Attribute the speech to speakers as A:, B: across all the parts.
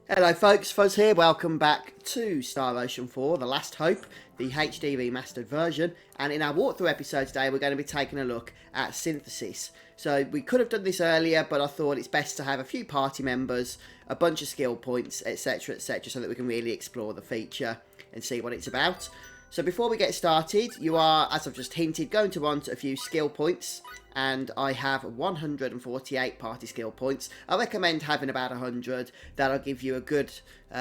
A: Hello folks, Fuzz here, welcome back to Star Ocean 4, The Last Hope, the HD remastered version, and in our walkthrough episode today we're going to be taking a look at synthesis. So we could have done this earlier, but I thought it's best to have a few party members, a bunch of skill points, etc, so that we can really explore the feature and see what it's about. So before we get started, you are, as I've just hinted, going to want a few skill points, and I have 148 party skill points. I recommend having about 100. That'll give you a good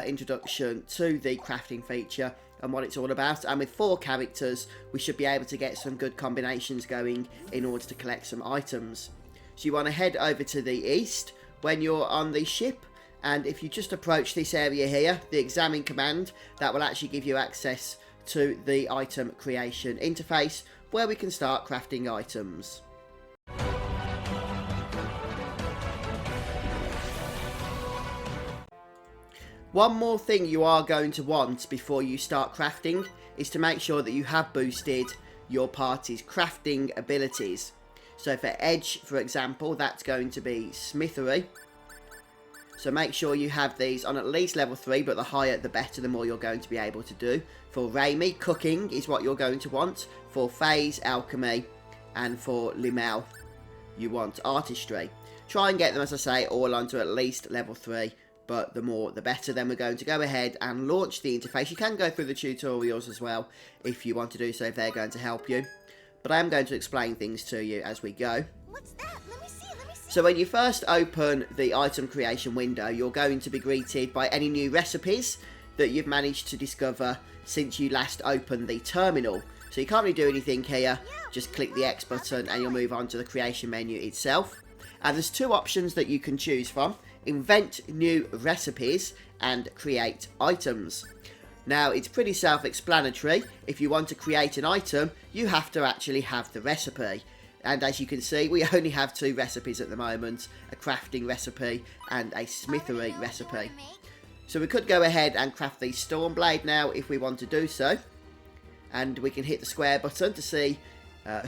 A: introduction to the crafting feature and what it's all about. And with 4 characters, we should be able to get some good combinations going in order to collect some items. So you want to head over to the east when you're on the ship. And if you just approach this area here, the examine command, that will actually give you access to the item creation interface where we can start crafting items. One more thing you are going to want before you start crafting is to make sure that you have boosted your party's crafting abilities. So for Edge, for example, that's going to be smithery. So make sure you have these on at least level 3, but the higher the better, the more you're going to be able to do. For Reimi, cooking is what you're going to want. For Phase, alchemy. And for Limel, you want artistry. Try and get them, as I say, all onto at least level 3. But the more the better. Then we're going to go ahead and launch the interface. You can go through the tutorials as well if you want to do so, if they're going to help you. But I am going to explain things to you as we go.
B: What's that? Let me see.
A: So when you first open the item creation window, you're going to be greeted by any new recipes that you've managed to discover since you last opened the terminal. So you can't really do anything here. Just click the X button and you'll move on to the creation menu itself. And there's 2 options that you can choose from. Invent new recipes and create items. Now it's pretty self-explanatory. If you want to create an item, you have to actually have the recipe. And as you can see, we only have 2 recipes at the moment. A crafting recipe and a smithery recipe. So we could go ahead and craft the Stormblade now if we want to do so. And we can hit the square button to see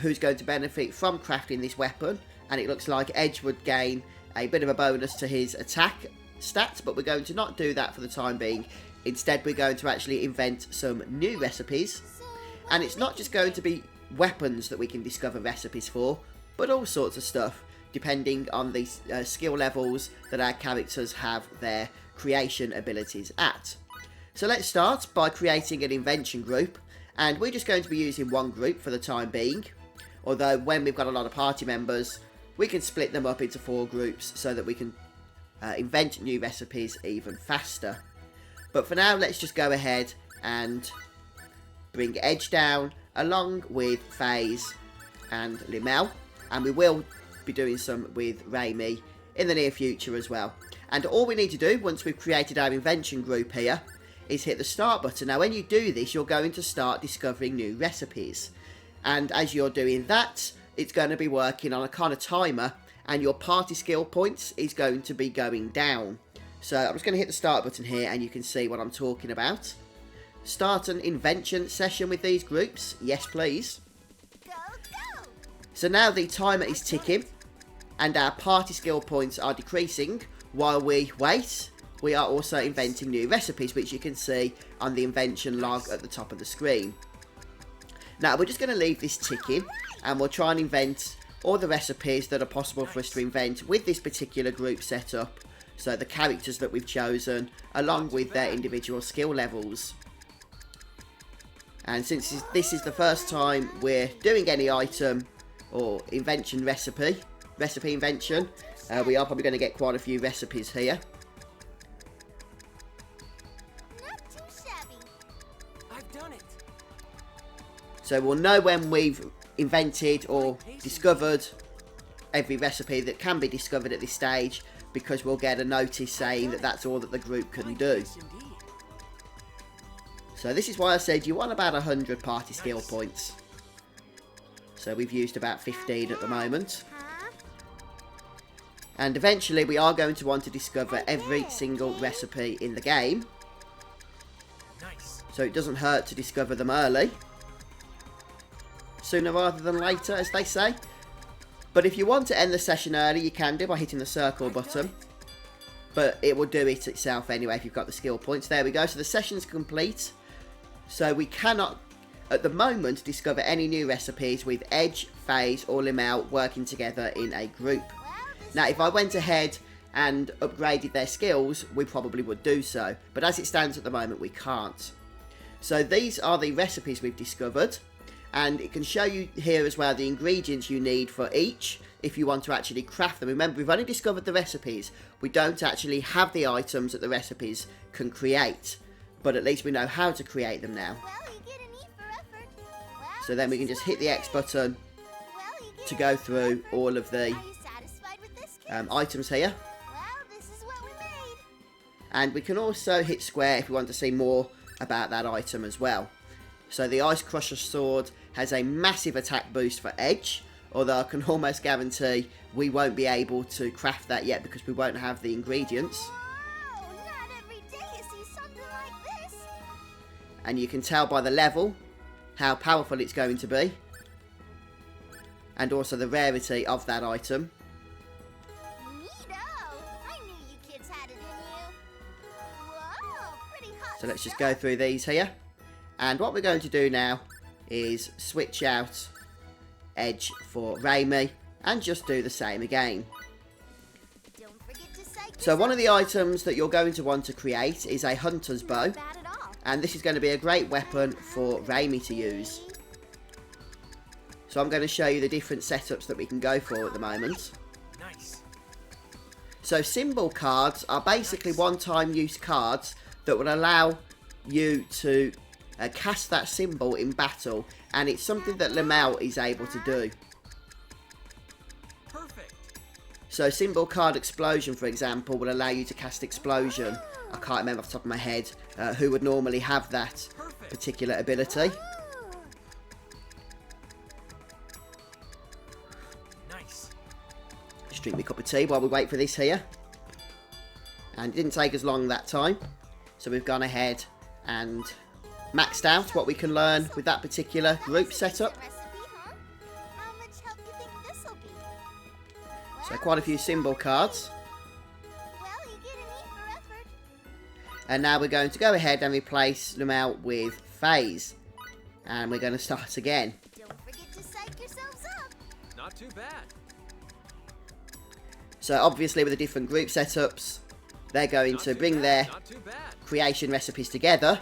A: who's going to benefit from crafting this weapon. And it looks like Edge would gain a bit of a bonus to his attack stats, but we're going to not do that for the time being. Instead, we're going to actually invent some new recipes. And it's not just going to be weapons that we can discover recipes for, but all sorts of stuff, depending on the skill levels that our characters have their creation abilities at. So let's start by creating an invention group, and we're just going to be using one group for the time being, although when we've got a lot of party members, we can split them up into 4 groups so that we can invent new recipes even faster. But for now, let's just go ahead and bring Edge down along with Phase and Limel, and we will be doing some with Reimi in the near future as well. And all we need to do once we've created our invention group here is hit the start button. Now when you do this, you're going to start discovering new recipes, and as you're doing that, it's going to be working on a kind of timer, and your party skill points is going to be going down. So I'm just going to hit the start button here and you can see what I'm talking about. Start an invention session with these groups. Yes, please.
B: Go, go.
A: So now the timer is ticking and our party skill points are decreasing. While we wait, we are also inventing new recipes, which you can see on the invention log at the top of the screen. Now we're just going to leave this ticking and we'll try and invent all the recipes that are possible for us to invent with this particular group setup. So the characters that we've chosen along with their individual skill levels. And since this is the first time we're doing any item or invention recipe invention, we are probably going to get quite a few recipes here.
B: Not too shabby.
C: I've done it.
A: So we'll know when we've invented or discovered every recipe that can be discovered at this stage, because we'll get a notice saying that that's all that the group can do.
C: Yes, indeed.
A: So this is why I said you want about 100 party skill points. So we've used about 15 at the moment.
B: Huh?
A: And eventually we are going to want to discover every single recipe in the game.
C: Nice.
A: So it doesn't hurt to discover them early. Sooner rather than later, as they say. But if you want to end the session early, you can do by hitting the circle button. but it will do it itself anyway if you've got the skill points. There we go. So the session's complete. So we cannot, at the moment, discover any new recipes with Edge, FaZe or Limel working together in a group. Now, if I went ahead and upgraded their skills, we probably would do so. But as it stands at the moment, we can't. So these are the recipes we've discovered. And it can show you here as well the ingredients you need for each if you want to actually craft them. Remember, we've only discovered the recipes. We don't actually have the items that the recipes can create. But at least we know how to create them now. So then we can just hit the X button to go through all of the items here. And we can also hit square if we want to see more about that item as well. So the Ice Crusher Sword has a massive attack boost for Edge, although I can almost guarantee we won't be able to craft that yet because we won't have the ingredients.
B: Wow, not every day you see something like this.
A: And you can tell by the level how powerful it's going to be, and also the rarity of that item.
B: Neato! I knew you kids had it in you. Whoa, pretty hot
A: So let's just
B: stuff.
A: go through these here. And what we're going to do now is switch out Edge for Reimi and just do the same again.
B: Don't forget to psych
A: So one of the items that you're going to want to create is a hunter's bow.
B: yourself. Bad at all.
A: And this is going to be a great weapon for Reimi to use. So I'm going to show you the different setups that we can go for at the moment.
C: Nice.
A: So symbol cards are basically one-time use cards that will allow you to cast that symbol in battle, and it's something that Limel is able to do.
C: Perfect.
A: So symbol card explosion, for example, will allow you to cast explosion. I can't remember off the top of my head who would normally have that particular ability.
C: Nice.
A: Just drink me a cup of tea while we wait for this here. And it didn't take us long that time. So we've gone ahead and maxed out what we can learn with that particular group setup.
B: Recipe, huh? How much help do you think this'll be?
A: So quite a few symbol cards.
B: Well, you get an E for effort.
A: And now we're going to go ahead and replace Limel with FaZe. And we're going to start again.
B: Don't forget to psych yourselves up.
C: Not too bad.
A: So obviously with the different group setups, they're going to bring their
C: Not too bad.
A: creation recipes together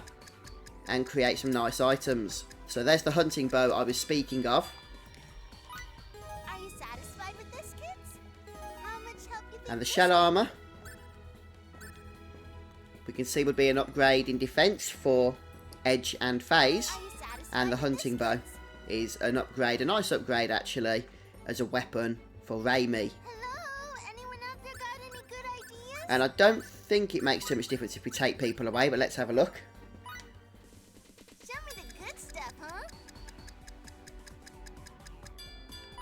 A: and create some nice items. So there's the hunting bow I was speaking of.
B: Are you satisfied with this, kids? How much help you think
A: And the
B: this
A: shell
B: will
A: armour, we can see would be an upgrade in defense for Edge and FaZe.
B: be? Are you satisfied
A: And the
B: with
A: hunting
B: this,
A: bow
B: kids?
A: is an upgrade, a nice upgrade actually, as a weapon for Reimi.
B: Hello? Anyone out there got any good ideas?
A: And I don't think it makes too much difference if we take people away, but let's have a look.
B: Show me the good stuff, huh?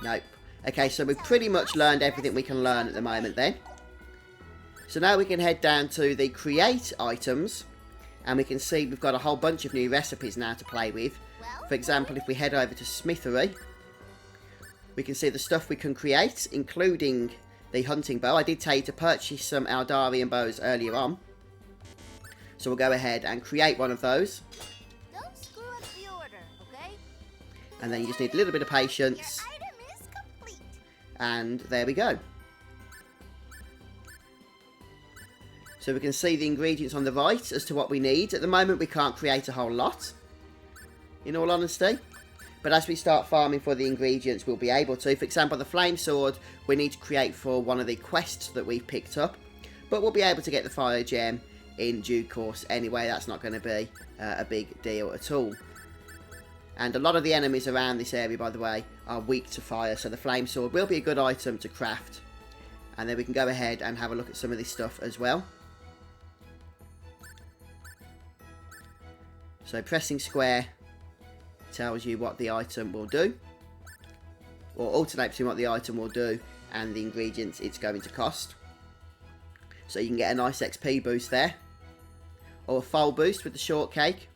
A: Nope. Okay, so we've pretty much learned everything we can learn at the moment then. So now we can head down to the create items, and we can see we've got a whole bunch of new recipes now to play with.
B: Well,
A: For example, if we head over to Smithery, we can see the stuff we can create, including the hunting bow. I did tell you to purchase some Eldarian bows earlier on. So we'll go ahead and create one of those.
B: don't screw up the order, okay?
A: And then you just need a little bit of patience.
B: Your item is complete.
A: And there we go. So we can see the ingredients on the right as to what we need. At the moment we can't create a whole lot, in all honesty. But as we start farming for the ingredients, we'll be able to. For example, the flame sword we need to create for one of the quests that we've picked up. But we'll be able to get the fire gem in due course anyway. That's not going to be a big deal at all. And a lot of the enemies around this area, by the way, are weak to fire. So the flame sword will be a good item to craft. And then we can go ahead and have a look at some of this stuff as well. So pressing square tells you what the item will do, or alternate between what the item will do and the ingredients it's going to cost. So you can get a nice XP boost there, or a full boost with the shortcake.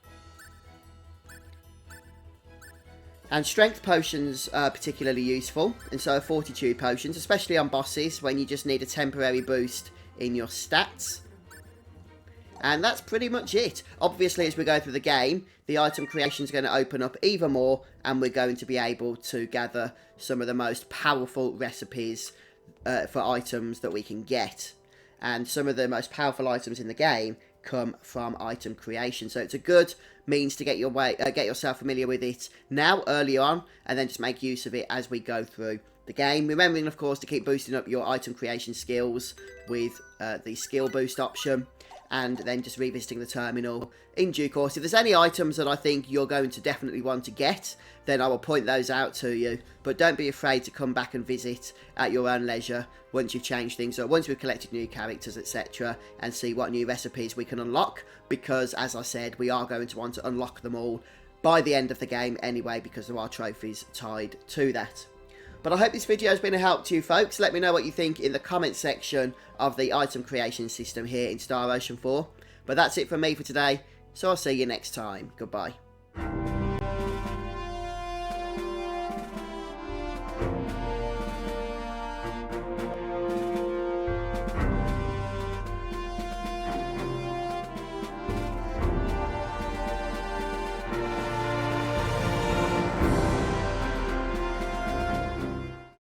A: And strength potions are particularly useful, and so are fortitude potions, especially on bosses when you just need a temporary boost in your stats. And that's pretty much it. Obviously, as we go through the game, the item creation is going to open up even more, and we're going to be able to gather some of the most powerful recipes for items that we can get. And some of the most powerful items in the game come from item creation. So it's a good means to get yourself familiar with it now, early on, and then just make use of it as we go through the game. Remembering, of course, to keep boosting up your item creation skills with the skill boost option, and then just revisiting the terminal in due course. If there's any items that I think you're going to definitely want to get, then I will point those out to you. But don't be afraid to come back and visit at your own leisure once you've changed things up, once we've collected new characters, etc., and see what new recipes we can unlock, because, as I said, we are going to want to unlock them all by the end of the game anyway, because there are trophies tied to that. But I hope this video has been a help to you folks. Let me know what you think in the comment section of the item creation system here in Star Ocean 4. But that's it from me for today, so I'll see you next time. Goodbye.